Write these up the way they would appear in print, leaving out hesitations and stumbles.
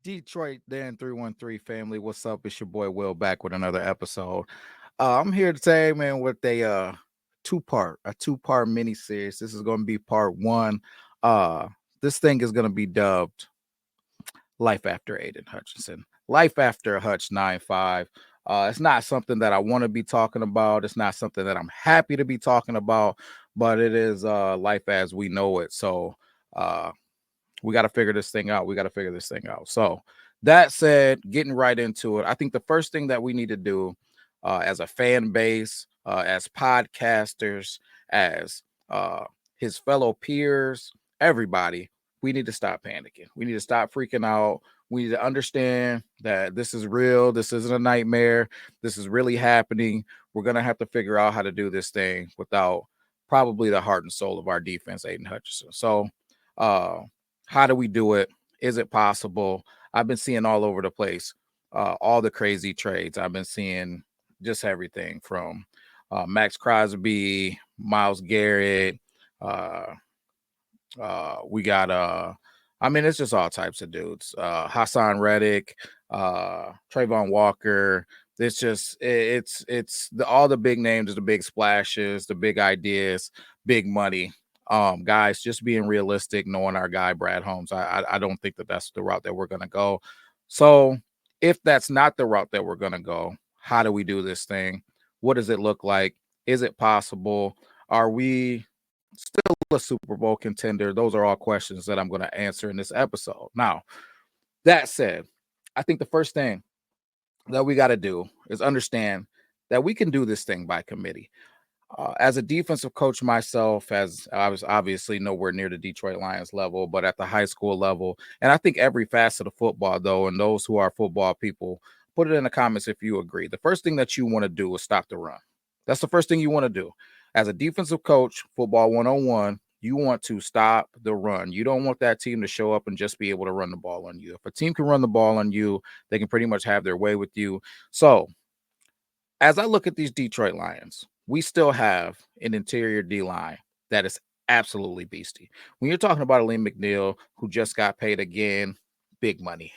Detroit Dan 313 family, what's up? It's your boy Will back with another episode. I'm here today, man, with a two-part mini series. This is going to be part one. Uh, this thing is going to be dubbed Life After Aiden Hutchinson, Life After Hutch 9-5. It's not something that I want to be talking about. It's not something that I'm happy to be talking about, but it is life as we know it. So uh, we got to figure this thing out. So that said, getting right into it, I think the first thing that we need to do as a fan base, as podcasters, as his fellow peers, everybody, we need to stop panicking. We need to stop freaking out. We need to understand that this is real. This isn't a nightmare. This is really happening. We're going to have to figure out how to do this thing without probably the heart and soul of our defense, Aiden Hutchinson. So, how do we do it? Is it possible? I've been seeing all over the place, all the crazy trades. I've been seeing just everything from Max Crosby, Myles Garrett. Uh, we got, it's just all types of dudes. Hassan Reddick, Trayvon Walker. It's all the big names, the big splashes, the big ideas, big money. Guys, just being realistic, knowing our guy Brad Holmes, I don't think that that's the route that we're gonna go. So if that's not the route that we're gonna go, how do we do this thing? What does it look like? Is it possible? Are we still a Super Bowl contender? Those are all questions that I'm going to answer in this episode. Now, that said, I think the first thing that we got to do is understand that we can do this thing by committee. As a defensive coach myself, as I was obviously nowhere near the Detroit Lions level, but at the high school level, and I think every facet of football, though, and those who are football people, put it in the comments if you agree. The first thing that you want to do is stop the run. That's the first thing you want to do. As a defensive coach, football 101, you want to stop the run. You don't want that team to show up and just be able to run the ball on you. If a team can run the ball on you, they can pretty much have their way with you. So, as I look at these Detroit Lions, we still have an interior D line that is absolutely beastie. When you're talking about Aleem McNeil, who just got paid again, big money,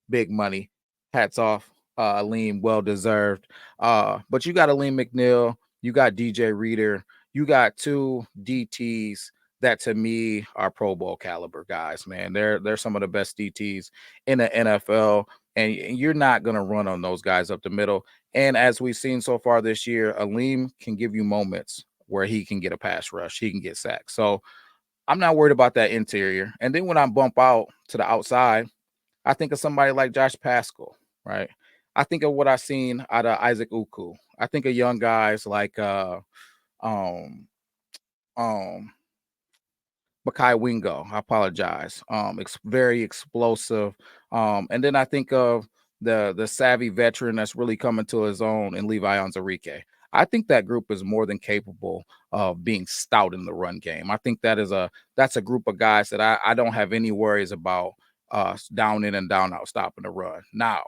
big money. Hats off, Aleem, well deserved. But you got Aleem McNeil, you got DJ Reader, you got two DTs that to me are Pro Bowl caliber guys, man. They're some of the best DTs in the NFL, and you're not gonna run on those guys up the middle. And as we've seen so far this year, Aleem can give you moments where he can get a pass rush, he can get sacked. So I'm not worried about that interior. And then when I bump out to the outside, I think of somebody like Josh Pascal, right? I think of what I've seen out of Isaac Uku. I think of young guys like um um Makai Wingo. I apologize. Very explosive. And then I think of the savvy veteran that's really coming to his own in Levi Onwuzurike. I think that group is more than capable of being stout in the run game. I think that's a group of guys that I don't have any worries about down in and down out stopping the run. Now,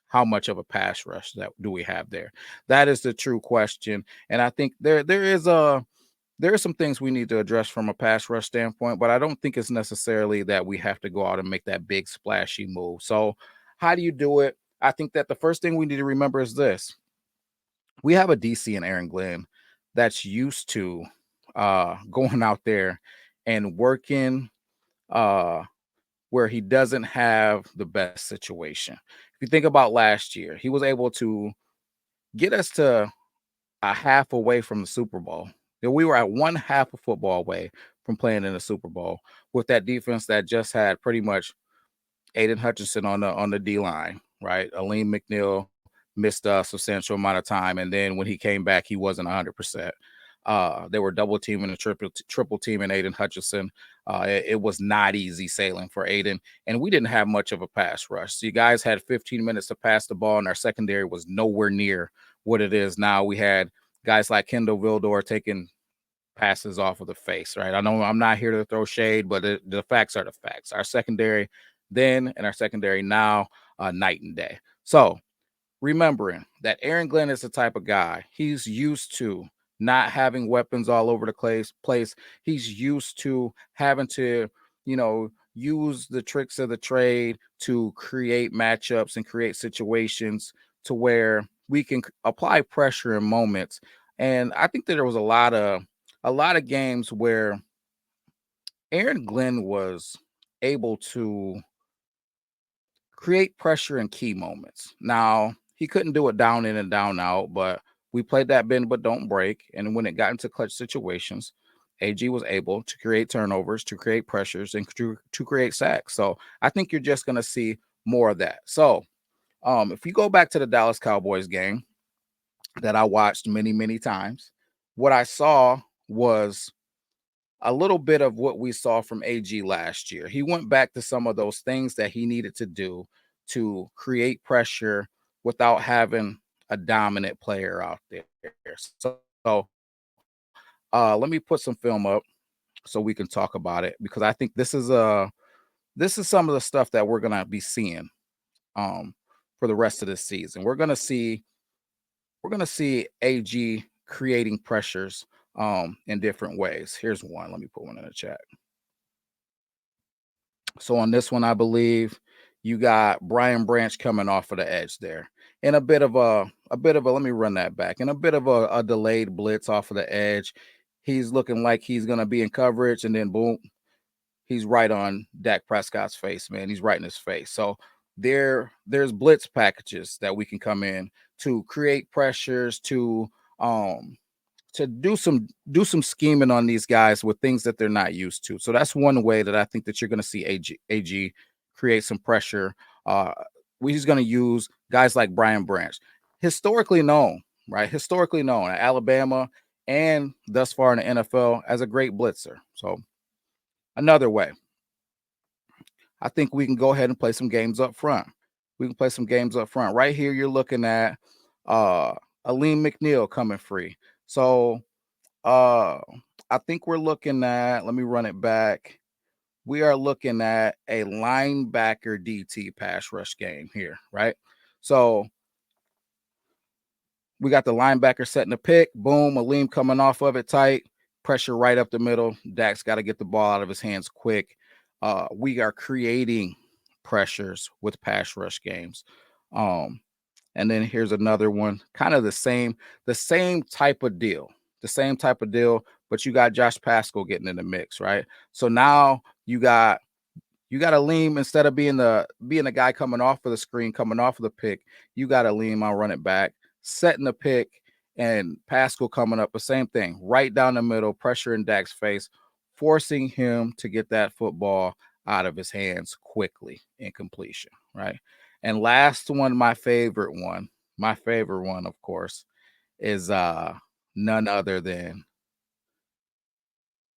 how much of a pass rush that do we have there? That is the true question. And I think there are some things we need to address from a pass rush standpoint, but I don't think it's necessarily that we have to go out and make that big splashy move. So how do you do it? I think that the first thing we need to remember is this. We have a DC and Aaron Glenn that's used to going out there and working where he doesn't have the best situation. If you think about last year, he was able to get us to a half away from the Super Bowl. We were at one half of football away from playing in the Super Bowl with that defense that just had pretty much Aiden Hutchinson on the D line, right? Aleem McNeil missed a substantial amount of time, and then when he came back, he wasn't 100%. They were double teaming and triple teaming Aiden Hutchinson. It was not easy sailing for Aiden, and we didn't have much of a pass rush. So you guys had 15 minutes to pass the ball, and our secondary was nowhere near what it is now. We had guys like Kendall Vildor taking passes off of the face, right? I know I'm not here to throw shade, but the facts are the facts. Our secondary then and our secondary now, night and day. So remembering that Aaron Glenn is the type of guy, he's used to not having weapons all over the place. He's used to having to, use the tricks of the trade to create matchups and create situations to where we can apply pressure in moments. And I think that there was a lot of games where Aaron Glenn was able to create pressure in key moments. Now, he couldn't do it down in and down out, but we played that bend but don't break. And when it got into clutch situations, AG was able to create turnovers, to create pressures, and to create sacks. So I think you're just going to see more of that. So if you go back to the Dallas Cowboys game that I watched many, many times, what I saw was a little bit of what we saw from AG last year. He went back to some of those things that he needed to do to create pressure without having a dominant player out there. So let me put some film up so we can talk about it because I think this is some of the stuff that we're gonna be seeing um for the rest of this season. We're gonna see AG creating pressures in different ways. Here's one. Let me put one in the chat. So on this one, I believe you got Brian Branch coming off of the edge there. And a bit of a let me run that back. And a bit of a delayed blitz off of the edge. He's looking like he's gonna be in coverage, and then boom, he's right on Dak Prescott's face, man. He's right in his face. So there's blitz packages that we can come in to create pressures um to do some scheming on these guys with things that they're not used to. So that's one way that I think that you're going to see AG create some pressure. Uh, he's going to use guys like Brian Branch, historically known, right? Historically known at Alabama and thus far in the NFL as a great blitzer. So another way, I think we can go ahead and play some games up front. We can play some games up front. Right here, you're looking at uh Aleem McNeil coming free. So uh, I think we're looking at, let me run it back. We are looking at a linebacker DT pass rush game here, right? So we got the linebacker setting the pick. Boom, Aleem coming off of it tight. Pressure right up the middle. Dak's got to get the ball out of his hands quick. We are creating pressures with pass rush games. Um, and then here's another one, kind of the same type of deal, but you got Josh Pascal getting in the mix, right? So now you got to lean instead of being the guy coming off of the screen, coming off of the pick, you got to lean on run it back, setting the pick, and Pascal coming up, the same thing, right down the middle, pressure in Dak's face, forcing him to get that football out of his hands quickly in completion, right? And last one, my favorite one, of course, is none other than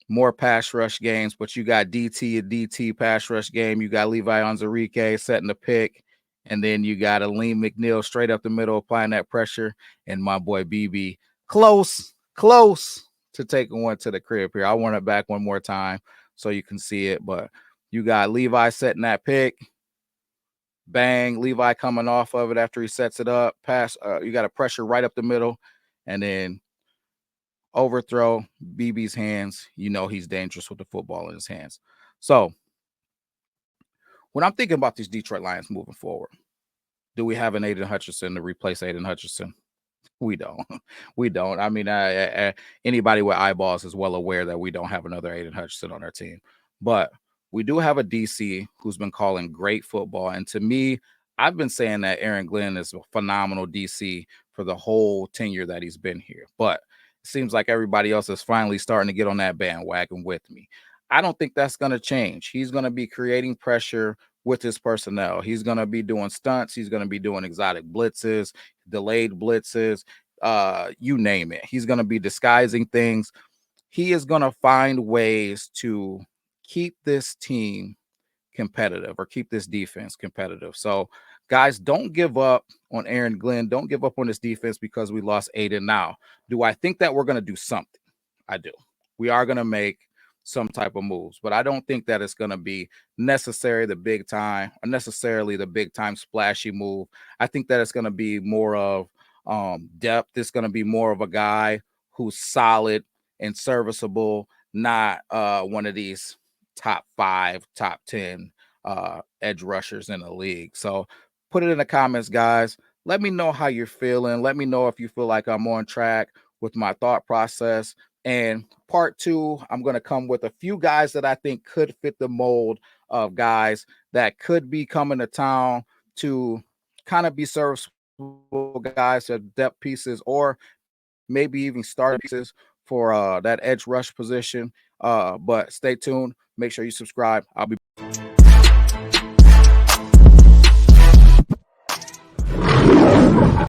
more pass rush games, but you got DT, a DT pass rush game. You got Levi Onwuzurike setting the pick, and then you got Aleem McNeil straight up the middle applying that pressure, and my boy BB close to taking one to the crib here. I want it back one more time so you can see it, but you got Levi setting that pick. Bang, Levi coming off of it after he sets it up. Pass, you got a pressure right up the middle, and then overthrow, BB's hands. You know he's dangerous with the football in his hands. So when I'm thinking about these Detroit Lions moving forward, do we have an Aiden Hutchinson to replace Aiden Hutchinson? We don't. We don't. I mean, anybody with eyeballs is well aware that we don't have another Aiden Hutchinson on our team. But we do have a DC who's been calling great football. And to me, I've been saying that Aaron Glenn is a phenomenal DC for the whole tenure that he's been here. But it seems like everybody else is finally starting to get on that bandwagon with me. I don't think that's going to change. He's going to be creating pressure with his personnel. He's going to be doing stunts. He's going to be doing exotic blitzes, delayed blitzes, you name it. He's going to be disguising things. He is going to find ways to keep this team competitive or keep this defense competitive. So, guys, don't give up on Aaron Glenn. Don't give up on this defense because we lost Aiden now. Do I think that we're going to do something? I do. We are going to make some type of moves, but I don't think that it's going to be necessarily the big time splashy move. I think that it's going to be more of depth. It's going to be more of a guy who's solid and serviceable, not one of these top 5, top 10 edge rushers in the league. So put it in the comments, guys. Let me know how you're feeling. Let me know if you feel like I'm on track with my thought process. And part 2, I'm going to come with a few guys that I think could fit the mold of guys that could be coming to town to kind of be serviceable guys, depth pieces, or maybe even starting pieces for that edge rush position. But stay tuned. Make sure you subscribe. I'll be